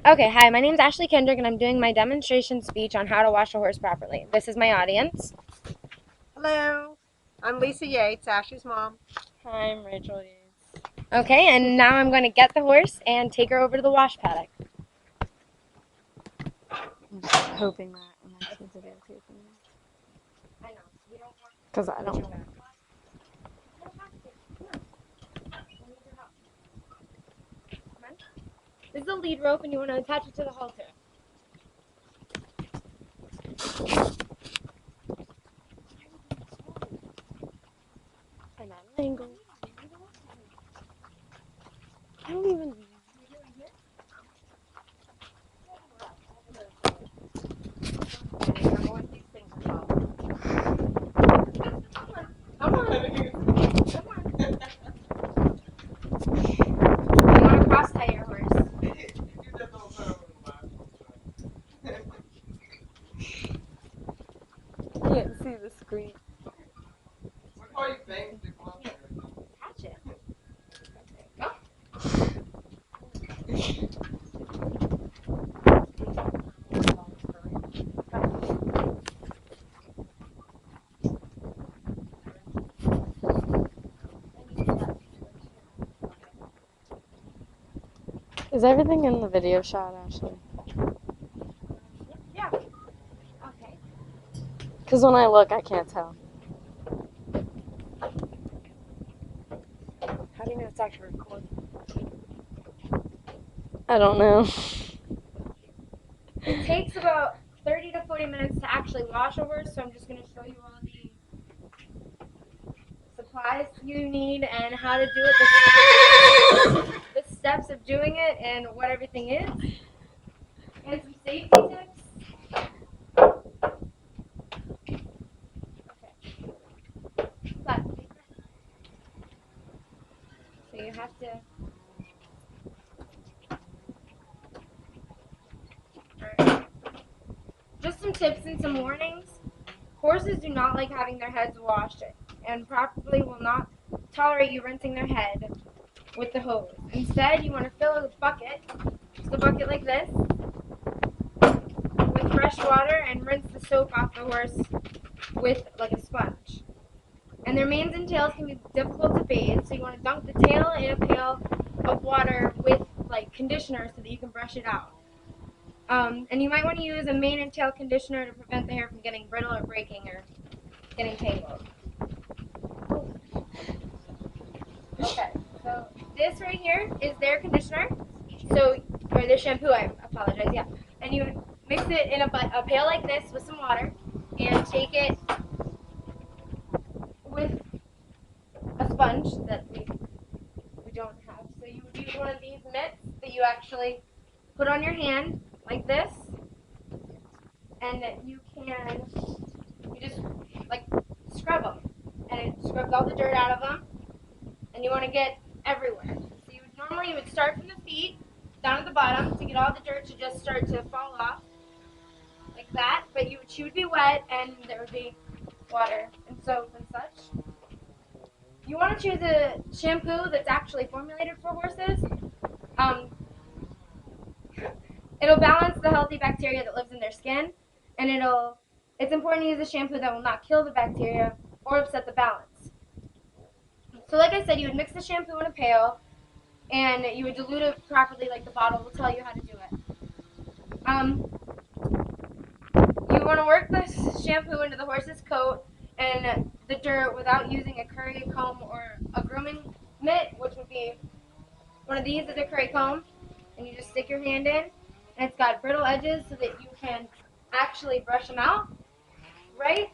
Okay, hi, my name's Ashley Kendrick, and I'm doing my demonstration speech on how to wash a horse properly. This is my audience. Hello, I'm Lisa Yates, Ashley's mom. Hi, I'm Rachel Yates. Okay, and now I'm going to get the horse and take her over to the wash paddock. I'm just hoping that my kids are videotaping me. I know, we don't want Because I don't. to. Come on. This is a lead rope, and you want to attach it to the halter. I'm at an angle. I don't even. Come on. Come on. You want to cross tie your horse. I can't see the screen. Attach it. Go. Is everything in the video shot, Ashley? Yeah. Okay. Because when I look, I can't tell. How do you know it's actually recording? I don't know. It takes about 30 to 40 minutes to actually wash a horse, so I'm just going to show you all the supplies you need and how to do it, the steps of doing it, and what everything is, and some safety tips. Okay. But, so you have to. Alright. Just some tips and some warnings. Horses do not like having their heads washed and probably will not tolerate you rinsing their head with the hose. Instead, you want to fill a bucket, just a bucket like this, with fresh water and rinse the soap off the horse with like a sponge. And their manes and tails can be difficult to bathe, so you want to dunk the tail in a pail of water with like conditioner so that you can brush it out. And you might want to use a mane and tail conditioner to prevent the hair from getting brittle or breaking or getting tangled. Okay, so this right here is their conditioner. So, or their shampoo, I apologize, yeah. And you mix it in a pail like this with some water and take it with a sponge that we don't have. So you would use one of these mitts that you actually put on your hand like this, and you just like scrub them, and it scrubs all the dirt out of them, and you want to get everywhere. So normally you would start from the feet down at the bottom to get all the dirt to just start to fall off like that, but she would be wet and there would be water and soap and such. You want to choose a shampoo that's actually formulated for horses. It'll balance the healthy bacteria that lives in their skin, and it's important to use a shampoo that will not kill the bacteria or upset the balance. So like I said, you would mix the shampoo in a pail, and you would dilute it properly like the bottle will tell you how to do it. You want to work the shampoo into the horse's coat and the dirt without using a curry comb or a grooming mitt, which would be one of these is a curry comb, and you just stick your hand in, and it's got brittle edges so that you can actually brush them out, right?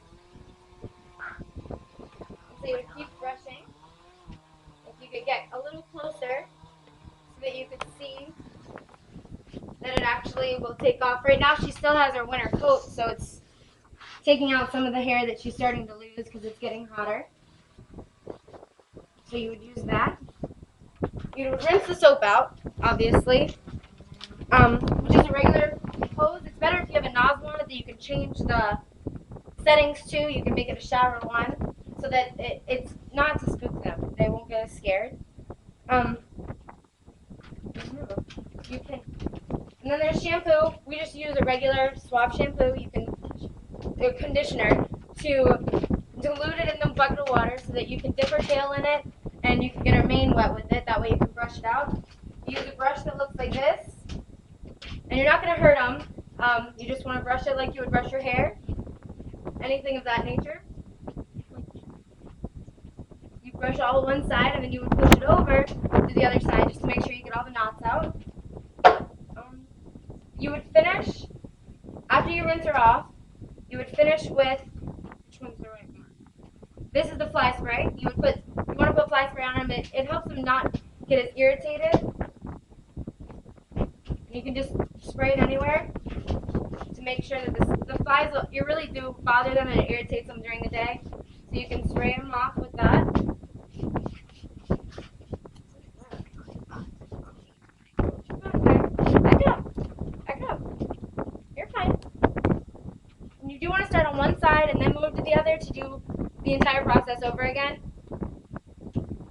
So you would keep brushing. If you could get a little closer so that you could see that it actually will take off. Right now she still has her winter coat, so it's taking out some of the hair that she's starting to lose because it's getting hotter. So you would use that. You would rinse the soap out, obviously. Which is a regular hose. It's better if you have a nozzle on it that you can change the settings to. You can make it a shower one so that it's not to spook them. They won't get as scared. You can And then there's shampoo. We just use a regular swab shampoo. You can, a conditioner, to dilute it in the bucket of water so that you can dip her tail in it and you can get her mane wet with it. That way you can brush it out. You use a brush that looks like this, and you're not going to hurt them. You just want to brush it like you would brush your hair, anything of that nature. You brush all on one side, and then you would push it over to the other side just to make sure you get all the knots out. You would finish, after you rinse her off, you would finish with, which one's the right one? This is the fly spray. You want to put fly spray on them. It helps them not get as irritated. You can just spray it anywhere to make sure that the flies, you really do bother them and it irritates them during the day. So you can spray them off with that. Back up. You're fine. And you do want to start on one side and then move to the other to do the entire process over again.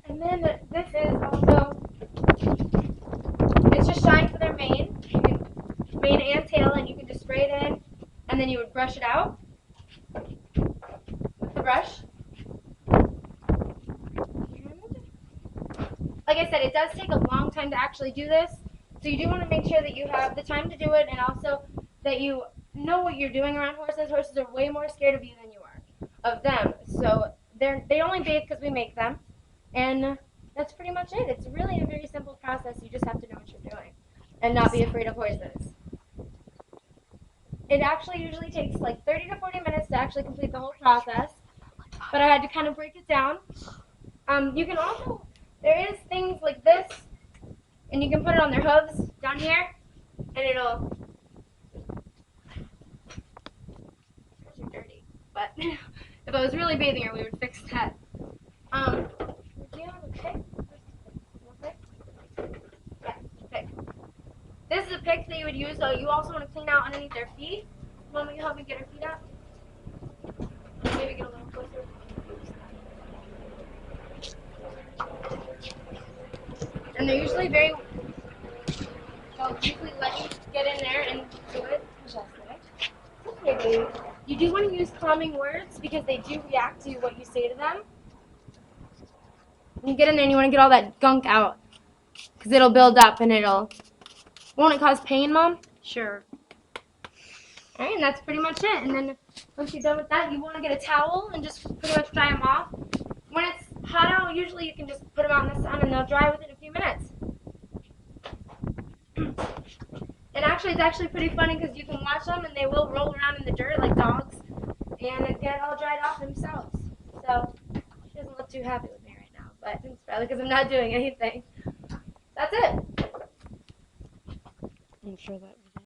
And then this is also, it's just shine for their mane. You can, mane and tail, and you can just spray it in, and then you would brush it out with the brush. Like I said, it does take a long time to actually do this, so you do want to make sure that you have the time to do it and also that you know what you're doing around horses. Horses are way more scared of you than you are of them. So they only bathe because we make them, and that's pretty much it. It's really a very simple process. You just have to know what you're doing and not be afraid of horses. It actually usually takes like 30 to 40 minutes to actually complete the whole process, but I had to kind of break it down. You can also, there is things like this, and you can put it on their hooves down here, and it'll, those are dirty, but if I was really bathing her, we would fix that. Do you have a pick? Yeah, pick. This is a pick that you would use, though. You also want to clean out underneath their feet. Mom, will you help me get her feet out? Maybe get a little closer. And they're usually they'll usually let you get in there and do it. Okay, baby. You do want to use calming words because they do react to what you say to them. When you get in there and you want to get all that gunk out because it'll build up and won't it cause pain, Mom? Sure. All right, and that's pretty much it. And then once you're done with that, you want to get a towel and just pretty much dry them off. When it's hot out, usually you can just put them out in the sun and they'll dry within a few minutes. And actually, it's actually pretty funny because you can watch them and they will roll around in the dirt like dogs and get all dried off themselves. So she doesn't look too happy with me right now, but it's probably because I'm not doing anything. That's it. I'm sure that